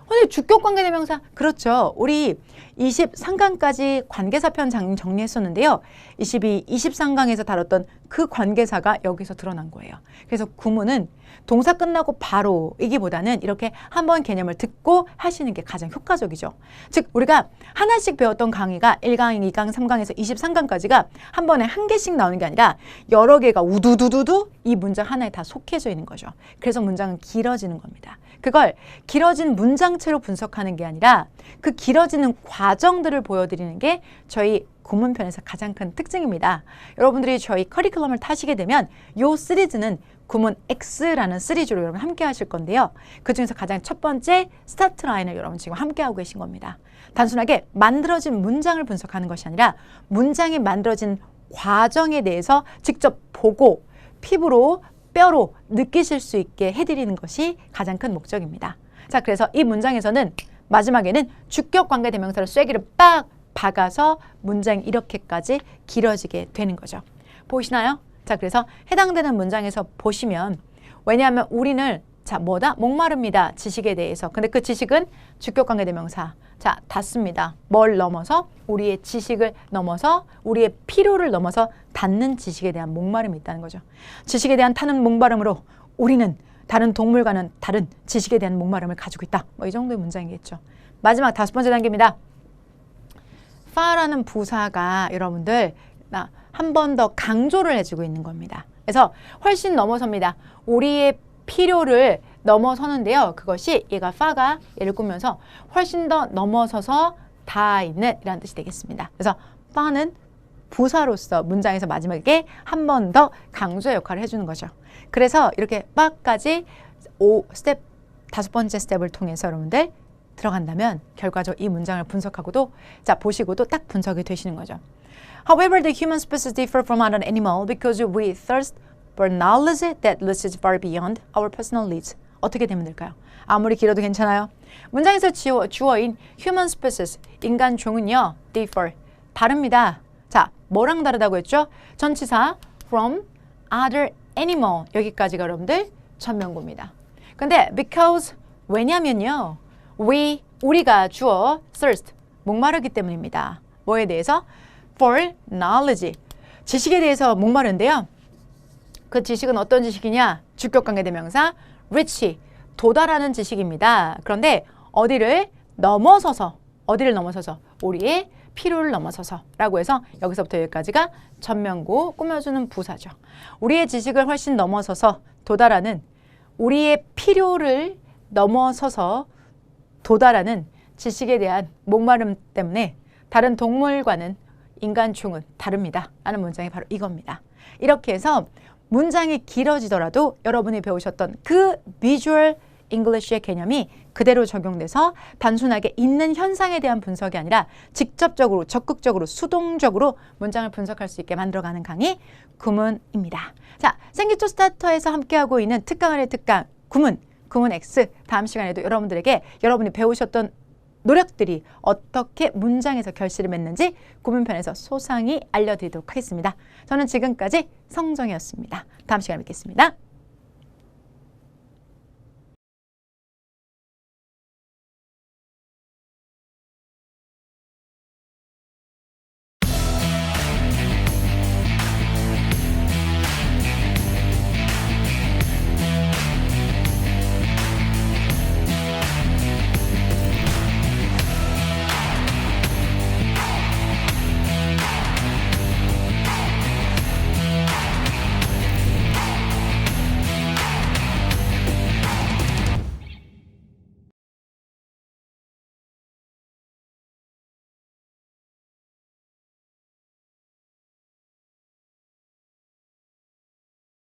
근데 주격관계대명사 그렇죠. 우리 23강까지 관계사편 정리했었는데요. 22, 23강에서 다뤘던 그 관계사가 여기서 드러난 거예요. 그래서 구문은 동사 끝나고 바로 이기보다는 이렇게 한번 개념을 듣고 하시는 게 가장 효과적이죠. 즉 우리가 하나씩 배웠던 강의가 1강, 2강, 3강에서 23강까지가 한 번에 한 개씩 나오는 게 아니라 여러 개가 우두두두두 이 문장 하나에 다 속해져 있는 거죠. 그래서 문장은 길어지는 겁니다. 그걸 길어진 문장체로 분석하는 게 아니라 그 길어지는 과정들을 보여드리는 게 저희 구문편에서 가장 큰 특징입니다. 여러분들이 저희 커리큘럼을 타시게 되면 이 시리즈는 구문 X라는 시리즈로 여러분 함께 하실 건데요. 그 중에서 가장 첫 번째 스타트 라인을 여러분 지금 함께 하고 계신 겁니다. 단순하게 만들어진 문장을 분석하는 것이 아니라 문장이 만들어진 과정에 대해서 직접 보고 피부로 뼈로 느끼실 수 있게 해드리는 것이 가장 큰 목적입니다. 자, 그래서 이 문장에서는 마지막에는 주격 관계 대명사로 쐐기를 빡 박아서 문장이 이렇게까지 길어지게 되는 거죠. 보이시나요? 자, 그래서 해당되는 문장에서 보시면 왜냐하면 우리는 자, 뭐다? 목마릅니다. 지식에 대해서. 근데 그 지식은 주격 관계 대명사. 자, 닿습니다. 뭘 넘어서? 우리의 지식을 넘어서 우리의 필요를 넘어서 닿는 지식에 대한 목마름이 있다는 거죠. 지식에 대한 타는 목마름으로 우리는 다른 동물과는 다른 지식에 대한 목마름을 가지고 있다. 뭐 이 정도의 문장이겠죠. 마지막 5번째 단계입니다. far라는 부사가 여러분들 한 번 더 강조를 해주고 있는 겁니다. 그래서 훨씬 넘어섭니다. 우리의 필요를 넘어서는데요. 그것이 얘가 far가 얘를 꾸면서 훨씬 더 넘어서서 다 있는 이라는 뜻이 되겠습니다. 그래서 far는 부사로서 문장에서 마지막에 한 번 더 강조의 역할을 해주는 거죠. 그래서 이렇게 far까지 5번째 스텝을 통해서 여러분들 들어간다면 결과적으로 이 문장을 분석하고도 자 보시고도 딱 분석이 되시는 거죠. However, the human species differ from other animal because we thirst for knowledge that reaches far beyond our personal needs. 어떻게 되면 될까요? 아무리 길어도 괜찮아요. 문장에서 주어인 human species, 인간 종은요, differ, 다릅니다. 자, 뭐랑 다르다고 했죠? 전치사 from other animal, 여기까지가 여러분들 전면구입니다. 근데 because, 왜냐면요, 우리가 주어 thirst, 목마르기 때문입니다. 뭐에 대해서? For knowledge, 지식에 대해서 목마른데요. 그 지식은 어떤 지식이냐? 주격관계 대명사 reach, 도달하는 지식입니다. 그런데 어디를 넘어서서 우리의 필요를 넘어서서 라고 해서 여기서부터 여기까지가 전면구 꾸며주는 부사죠. 우리의 지식을 훨씬 넘어서서 도달하는 우리의 필요를 넘어서서 도달하는 지식에 대한 목마름 때문에 다른 동물과는 인간충은 다릅니다. 라는 문장이 바로 이겁니다. 이렇게 해서 문장이 길어지더라도 여러분이 배우셨던 그 비주얼 잉글리쉬의 개념이 그대로 적용돼서 단순하게 있는 현상에 대한 분석이 아니라 직접적으로, 적극적으로, 수동적으로 문장을 분석할 수 있게 만들어가는 강의 구문입니다. 자, 생기초 스타터에서 함께하고 있는 특강 아래 특강 구문 X 다음 시간에도 여러분들에게 여러분이 배우셨던 노력들이 어떻게 문장에서 결실을 맺는지 구문편에서 소상히 알려드리도록 하겠습니다. 저는 지금까지 성정이었습니다. 다음 시간에 뵙겠습니다.